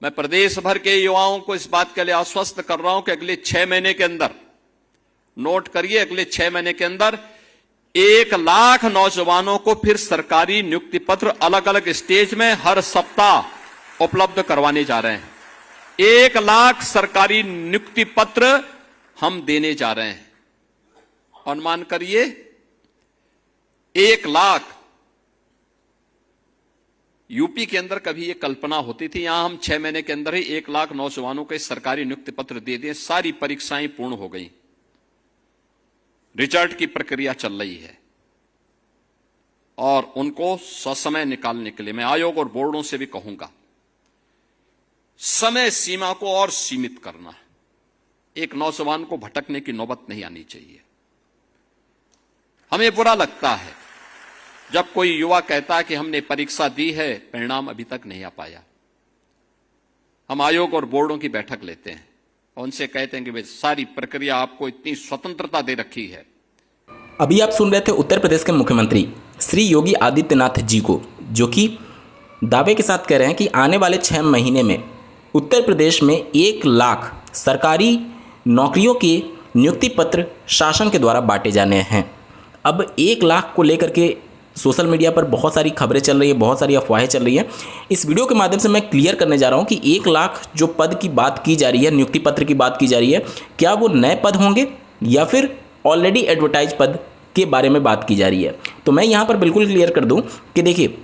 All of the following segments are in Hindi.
मैं प्रदेश भर के युवाओं को इस बात के लिए आश्वस्त कर रहा हूं कि अगले 6 महीने के अंदर, नोट करिए, अगले 6 महीने के अंदर 1 लाख नौजवानों को फिर सरकारी नियुक्ति पत्र अलग अलग स्टेज में हर सप्ताह उपलब्ध करवाने जा रहे हैं। 1 लाख सरकारी नियुक्ति पत्र हम देने जा रहे हैं। अनुमान करिए, 1 लाख। यूपी के अंदर कभी ये कल्पना होती थी? यहां हम 6 महीने के अंदर ही 1 लाख नौजवानों को सरकारी नियुक्ति पत्र दे दिए। सारी परीक्षाएं पूर्ण हो गई, रिजल्ट की प्रक्रिया चल रही है और उनको ससमय निकालने के लिए मैं आयोग और बोर्डों से भी कहूंगा, समय सीमा को और सीमित करना। एक नौजवान को भटकने की नौबत नहीं आनी चाहिए। हमें बुरा लगता है जब कोई युवा कहता है कि हमने परीक्षा दी है, परिणाम अभी तक नहीं आ पाया। हम आयोग और बोर्डों की बैठक लेते हैं और उनसे कहते हैं कि भाई सारी प्रक्रिया आपको इतनी स्वतंत्रता दे रखी है। अभी आप सुन रहे थे उत्तर प्रदेश के मुख्यमंत्री श्री योगी आदित्यनाथ जी को, जो कि दावे के साथ कह रहे हैं कि आने वाले 6 महीने में उत्तर प्रदेश में 1 लाख सरकारी नौकरियों के नियुक्ति पत्र शासन के द्वारा बांटे जाने हैं। अब 1 लाख को लेकर के सोशल मीडिया पर बहुत सारी खबरें चल रही है, बहुत सारी अफवाहें चल रही हैं। इस वीडियो के माध्यम से मैं क्लियर करने जा रहा हूं कि 1 लाख जो पद की बात की जा रही है, नियुक्ति पत्र की बात की जा रही है, क्या वो नए पद होंगे या फिर ऑलरेडी एडवर्टाइज पद के बारे में बात की जा रही है। तो मैं यहाँ पर बिल्कुल क्लियर कर दूँ कि देखिए,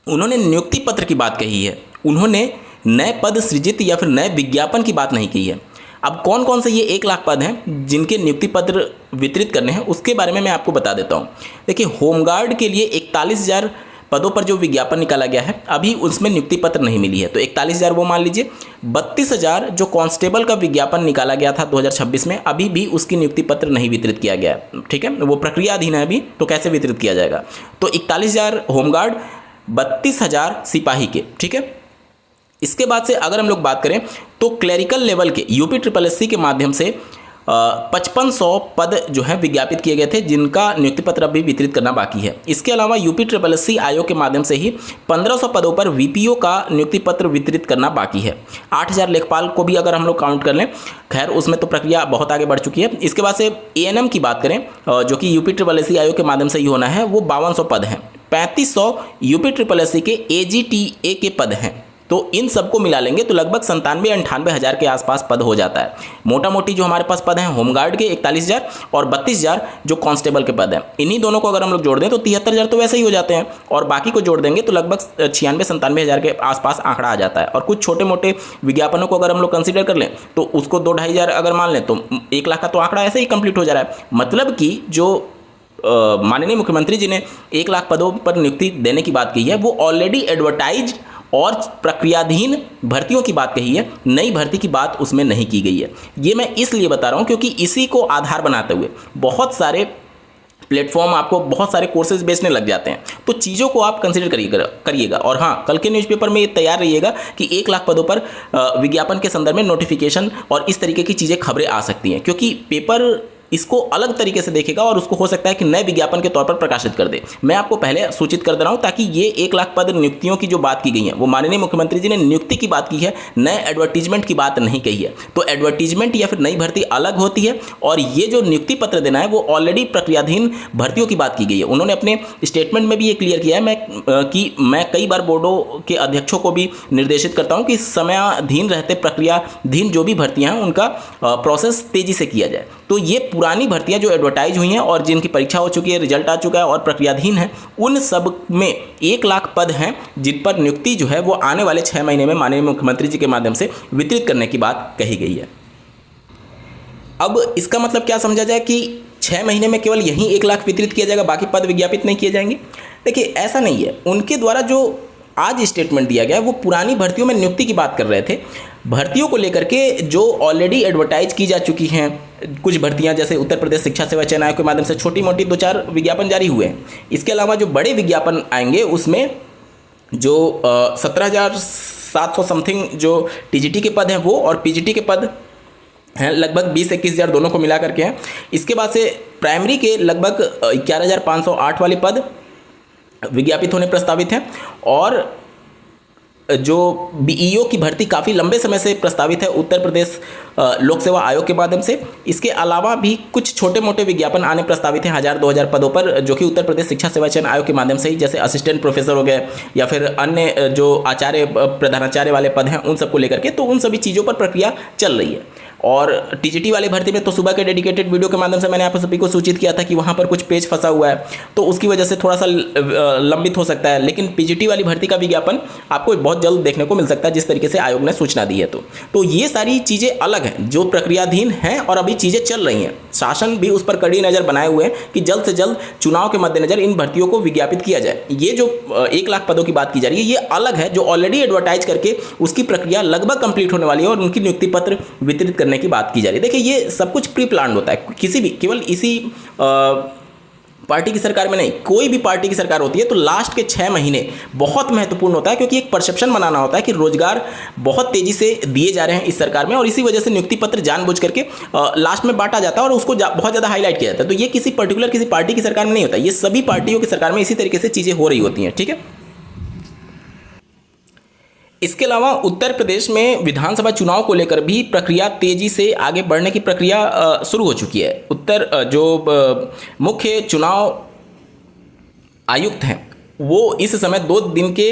उन्होंने नियुक्ति पत्र की बात कही है, उन्होंने नए पद सृजित या फिर नए विज्ञापन की बात नहीं की है। अब कौन कौन से ये 1 लाख पद हैं जिनके नियुक्ति पत्र वितरित करने हैं, उसके बारे में मैं आपको बता देता हूँ। देखिए, होमगार्ड के लिए 41,000 पदों पर जो विज्ञापन निकाला गया है, अभी उसमें नियुक्ति पत्र नहीं मिली है, तो 41,000 वो मान लीजिए। 32,000 जो कांस्टेबल का विज्ञापन निकाला गया था 2026 में, अभी भी उसकी नियुक्ति पत्र नहीं वितरित किया गया है। ठीक है, वो प्रक्रियाधीन है अभी, तो कैसे वितरित किया जाएगा। तो 41,000 होमगार्ड, 32,000 सिपाही के। ठीक है, इसके बाद से अगर हम लोग बात करें तो क्लरिकल लेवल के यूपी SSSC के माध्यम से 5500 पद जो है विज्ञापित किए गए थे, जिनका नियुक्ति पत्र अभी वितरित करना बाकी है। इसके अलावा यूपी SSSC आयोग के माध्यम से ही 1500 पदों पर VPO का नियुक्ति पत्र वितरित करना बाकी है। 8000 लेखपाल को भी अगर हम लोग काउंट कर लें, खैर उसमें तो प्रक्रिया बहुत आगे बढ़ चुकी है। इसके बाद से ANM की बात करें, जो कि यूपी SSSC आयोग के माध्यम से ही होना है, वो 5200 पद हैं। 3500 यूपी SSSC के AGTA के पद हैं। तो इन सबको मिला लेंगे तो लगभग 97-98 हज़ार के आसपास पद हो जाता है। मोटा मोटी जो हमारे पास पद हैं होमगार्ड के 41,000 और 32,000 जो कांस्टेबल के पद हैं, इन्हीं दोनों को अगर हम लोग जोड़ दें तो 73,000 तो वैसे ही हो जाते हैं, और बाकी को जोड़ देंगे तो लगभग 96-97 हज़ार के आसपास आंकड़ा आ जाता है। और कुछ छोटे मोटे विज्ञापनों को अगर हम लोग कंसिडर कर लें तो उसको 2-2.5 हज़ार अगर मान लें तो 1 लाख का तो आंकड़ा ऐसे ही कंप्लीट हो जा रहा है। मतलब कि जो माननीय मुख्यमंत्री जी ने 1 लाख पदों पर नियुक्ति देने की बात की है, वो ऑलरेडी एडवर्टाइज और प्रक्रियाधीन भर्तियों की बात कही है, नई भर्ती की बात उसमें नहीं की गई है। ये मैं इसलिए बता रहा हूँ क्योंकि इसी को आधार बनाते हुए बहुत सारे प्लेटफॉर्म आपको बहुत सारे कोर्सेज बेचने लग जाते हैं। तो चीज़ों को आप कंसिडर करिएगा। और हाँ, कल के न्यूज़पेपर में ये तैयार रहिएगा कि 1 लाख पदों पर विज्ञापन के संदर्भ में नोटिफिकेशन और इस तरीके की चीज़ें खबरें आ सकती हैं, क्योंकि पेपर इसको अलग तरीके से देखेगा और उसको हो सकता है कि नए विज्ञापन के तौर पर प्रकाशित कर दे। मैं आपको पहले सूचित कर दे रहा हूं ताकि ये 1 लाख पद नियुक्तियों की जो बात की गई है, वो माननीय मुख्यमंत्री जी ने नियुक्ति की बात की है, नए एडवर्टीजमेंट की बात नहीं कही है। तो एडवर्टीजमेंट या फिर नई भर्ती अलग होती है, और ये जो नियुक्ति पत्र देना है वो ऑलरेडी प्रक्रियाधीन भर्तियों की बात की गई है। उन्होंने अपने स्टेटमेंट में भी ये क्लियर किया है मैं कई बार बोर्डों के अध्यक्षों को भी निर्देशित करता हूँ कि समयाधीन रहते प्रक्रियाधीन जो भी भर्तियाँ हैं उनका प्रोसेस तेजी से किया जाए। तो ये पुरानी भर्तियां जो एडवर्टाइज हुई हैं और जिनकी परीक्षा हो चुकी है, रिजल्ट आ चुका है और प्रक्रियाधीन है, उन सब में 1 लाख पद हैं जिन पर नियुक्ति जो है वो आने वाले 6 महीने में माननीय मुख्यमंत्री जी के माध्यम से वितरित करने की बात कही गई है। अब इसका मतलब क्या समझा जाए कि 6 महीने में केवल यही 1 लाख वितरित किया जाएगा, बाकी पद विज्ञापित नहीं किए जाएंगे? देखिए, ऐसा नहीं है। उनके द्वारा जो आज स्टेटमेंट दिया गया है वो पुरानी भर्तियों में नियुक्ति की बात कर रहे थे। भर्तियों को लेकर के जो ऑलरेडी एडवर्टाइज की जा चुकी हैं कुछ भर्तियां, जैसे उत्तर प्रदेश शिक्षा सेवा चयन आयोग के माध्यम से छोटी मोटी 2-4 विज्ञापन जारी हुए हैं। इसके अलावा जो बड़े विज्ञापन आएंगे उसमें जो 17,700 समथिंग जो TGT के पद हैं वो, और PGT के पद हैं लगभग 20-21 हज़ार दोनों को मिला करके हैं। इसके बाद से प्राइमरी के लगभग 11,508 वाले पद विज्ञापित होने प्रस्तावित हैं, और जो बीईओ की भर्ती काफ़ी लंबे समय से प्रस्तावित है उत्तर प्रदेश लोक सेवा आयोग के माध्यम से। इसके अलावा भी कुछ छोटे मोटे विज्ञापन आने प्रस्तावित हैं 1000-2000 पदों पर, जो कि उत्तर प्रदेश शिक्षा सेवा चयन आयोग के माध्यम से ही, जैसे असिस्टेंट प्रोफेसर हो गए या फिर अन्य जो आचार्य प्रधानाचार्य वाले पद हैं उन सबको लेकर के, तो उन सभी चीज़ों पर प्रक्रिया चल रही है। और टीजीटी वाली भर्ती में तो सुबह के डेडिकेटेड वीडियो के माध्यम से मैंने आप सभी को सूचित किया था कि वहाँ पर कुछ पेज फंसा हुआ है, तो उसकी वजह से थोड़ा सा लंबित हो सकता है। लेकिन पीजीटी वाली भर्ती का विज्ञापन आपको बहुत जल्द देखने को मिल सकता है, जिस तरीके से आयोग ने सूचना दी है। तो ये सारी चीज़ें अलग हैं जो प्रक्रियाधीन हैं और अभी चीज़ें चल रही हैं। शासन भी उस पर कड़ी नज़र बनाए हुए हैं कि जल्द से जल्द चुनाव के मद्देनजर इन भर्तियों को विज्ञापित किया जाए। ये जो 1 लाख पदों की बात की जा रही है, ये अलग है, जो ऑलरेडी एडवर्टाइज करके उसकी प्रक्रिया लगभग कंप्लीट होने वाली है और उनकी नियुक्ति पत्र वितरित करने की बात की जा रही है। देखिए, ये सब कुछ प्री प्लान्ड होता है, किसी भी, केवल इसी पार्टी की सरकार में नहीं, कोई भी पार्टी की सरकार होती है तो लास्ट के 6 महीने बहुत महत्वपूर्ण होता है, क्योंकि एक परसेप्शन बनाना होता है कि रोजगार बहुत तेजी से दिए जा रहे हैं इस सरकार में, और इसी वजह से नियुक्ति पत्र जानबूझ करके लास्ट में बांटा जाता है और उसको बहुत ज़्यादा हाईलाइट किया जाता है। तो ये किसी पर्टिकुलर किसी पार्टी की सरकार में नहीं होता, ये सभी पार्टियों की सरकार में इसी तरीके से चीज़ें हो रही होती हैं। ठीक है, इसके अलावा उत्तर प्रदेश में विधानसभा चुनाव को लेकर भी प्रक्रिया तेजी से आगे बढ़ने की प्रक्रिया शुरू हो चुकी है। जो मुख्य चुनाव आयुक्त हैं वो इस समय 2 दिन के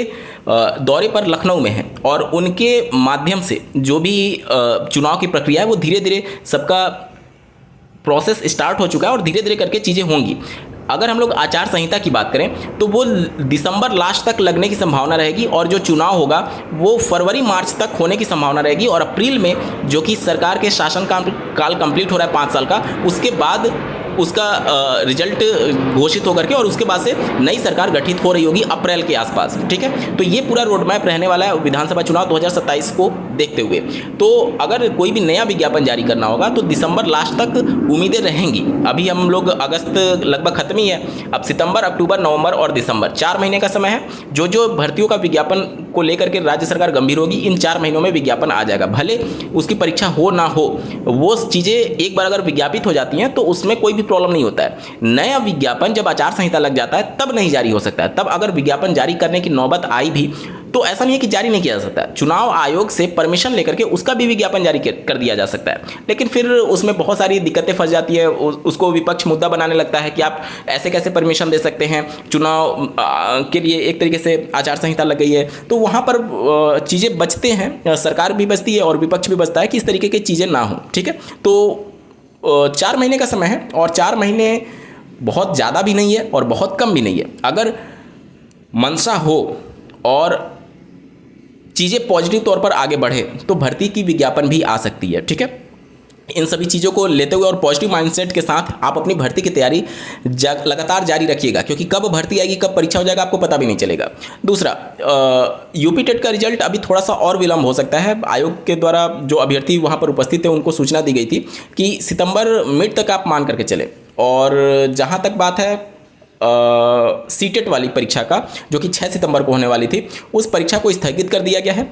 दौरे पर लखनऊ में हैं, और उनके माध्यम से जो भी चुनाव की प्रक्रिया है वो धीरे धीरे सबका प्रोसेस स्टार्ट हो चुका है और धीरे धीरे करके चीज़ें होंगी। अगर हम लोग आचार संहिता की बात करें तो वो दिसंबर लास्ट तक लगने की संभावना रहेगी, और जो चुनाव होगा वो फरवरी मार्च तक होने की संभावना रहेगी, और अप्रैल में जो कि सरकार के शासन काल कंप्लीट हो रहा है 5 साल का, उसके बाद उसका रिजल्ट घोषित होकर के और उसके बाद से नई सरकार गठित हो रही होगी अप्रैल के आसपास। ठीक है, तो ये पूरा रोड मैप रहने वाला है विधानसभा चुनाव 2027 को देखते हुए। तो अगर कोई भी नया विज्ञापन जारी करना होगा तो दिसंबर लास्ट तक उम्मीदें रहेंगी। अभी हम लोग अगस्त लगभग खत्म ही है, अब सितंबर, अक्टूबर, नवंबर और दिसंबर 4 महीने का समय है। जो भर्तियों का विज्ञापन को लेकर के राज्य सरकार गंभीर होगी, इन 4 महीनों में विज्ञापन आ जाएगा। भले उसकी परीक्षा हो ना हो, वो चीज़ें एक बार अगर विज्ञापित हो जाती हैं तो उसमें कोई प्रॉब्लम नहीं होता है। नया विज्ञापन जब आचार संहिता लग जाता है तब नहीं जारी हो सकता है। तब अगर विज्ञापन जारी करने की नौबत आई भी तो ऐसा नहीं है कि जारी नहीं किया जा सकता। चुनाव आयोग से परमिशन लेकर के उसका भी विज्ञापन जारी कर दिया जा सकता है, लेकिन फिर उसमें बहुत सारी दिक्कतें फंस जाती है। उसको विपक्ष मुद्दा बनाने लगता है कि आप ऐसे कैसे परमिशन दे सकते हैं, चुनाव के लिए एक तरीके से आचार संहिता लग गई है। तो वहाँ पर चीज़ें बचते हैं, सरकार भी बचती है और विपक्ष भी बचता है कि इस तरीके की चीज़ें ना हो। ठीक है, तो 4 महीने का समय है, और 4 महीने बहुत ज़्यादा भी नहीं है और बहुत कम भी नहीं है। अगर मंशा हो और चीज़ें पॉजिटिव तौर पर आगे बढ़े तो भर्ती की विज्ञापन भी आ सकती है। ठीक है, इन सभी चीज़ों को लेते हुए और पॉजिटिव माइंडसेट के साथ आप अपनी भर्ती की तैयारी लगातार जारी रखिएगा, क्योंकि कब भर्ती आएगी, कब परीक्षा हो जाएगा, आपको पता भी नहीं चलेगा। दूसरा, यूपी टेट का रिजल्ट अभी थोड़ा सा और विलंब हो सकता है। आयोग के द्वारा जो अभ्यर्थी वहाँ पर उपस्थित थे उनको सूचना दी गई थी कि सितंबर मिड तक आप मान करके चले। और जहाँ तक बात है सीटेट वाली परीक्षा का, जो कि 6 सितंबर को होने वाली थी, उस परीक्षा को स्थगित कर दिया गया है।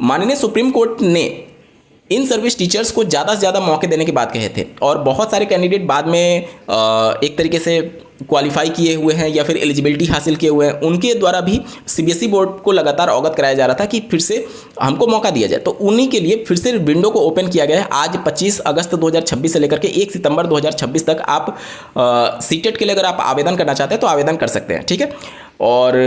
माननीय सुप्रीम कोर्ट ने इन सर्विस टीचर्स को ज़्यादा से ज़्यादा मौके देने की बात कहे थे, और बहुत सारे कैंडिडेट बाद में एक तरीके से क्वालिफाई किए हुए हैं या फिर एलिजिबिलिटी हासिल किए हुए हैं, उनके द्वारा भी सीबीएसई बोर्ड को लगातार अवगत कराया जा रहा था कि फिर से हमको मौका दिया जाए। तो उन्हीं के लिए फिर से विंडो को ओपन किया गया है। आज 25 अगस्त 2026 से लेकर के 1 सितंबर 2026 तक आप सीटेट के लिए अगर आप आवेदन करना चाहते हैं तो आवेदन कर सकते हैं। ठीक है, और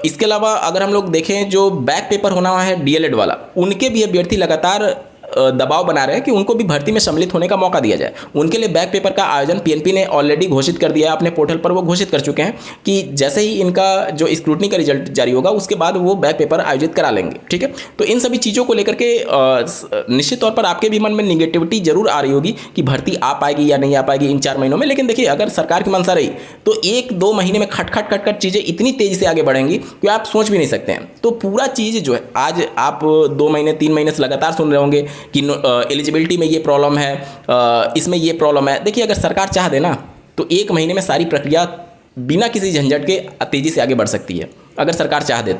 इसके अलावा अगर हम लोग देखें जो बैक पेपर होना है डीएलएड वाला, उनके भी अभ्यर्थी लगातार दबाव बना रहे हैं कि उनको भी भर्ती में सम्मिलित होने का मौका दिया जाए। उनके लिए बैक पेपर का आयोजन पीएनपी ने ऑलरेडी घोषित कर दिया है, अपने पोर्टल पर वो घोषित कर चुके हैं कि जैसे ही इनका जो स्क्रूटनी का रिजल्ट जारी होगा उसके बाद वो बैक पेपर आयोजित करा लेंगे। ठीक है, तो इन सभी चीज़ों को लेकर के निश्चित तौर पर आपके भी मन में निगेटिविटी जरूर आ रही होगी कि भर्ती आ पाएगी या नहीं आ पाएगी इन 4 महीनों में। लेकिन देखिए, अगर सरकार की मंशा रही तो 1-2 महीने में खट चीज़ें इतनी तेज़ी से आगे बढ़ेंगी कि आप सोच भी नहीं सकते हैं। तो पूरा चीज़ जो है, आज आप 2 महीने 3 महीने से लगातार सुन रहे होंगे कि एलिजिबिलिटी में ये प्रॉब्लम है, इसमें ये प्रॉब्लम है। देखिए, अगर सरकार चाह दे ना तो 1 महीने में सारी प्रक्रिया बिना किसी झंझट के तेजी से आगे बढ़ सकती है, अगर सरकार चाह दे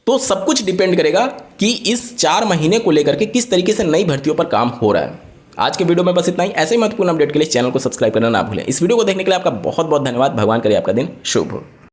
तो सब कुछ डिपेंड करेगा कि इस 4 महीने को लेकर के किस तरीके से नई भर्तियों पर काम हो रहा है। आज के वीडियो में बस इतना ही। ऐसे ही महत्वपूर्ण अपडेट के लिए चैनल को सब्सक्राइब करना ना भूलें। इस वीडियो को देखने के लिए आपका बहुत बहुत धन्यवाद। भगवान करे आपका दिन शुभ हो।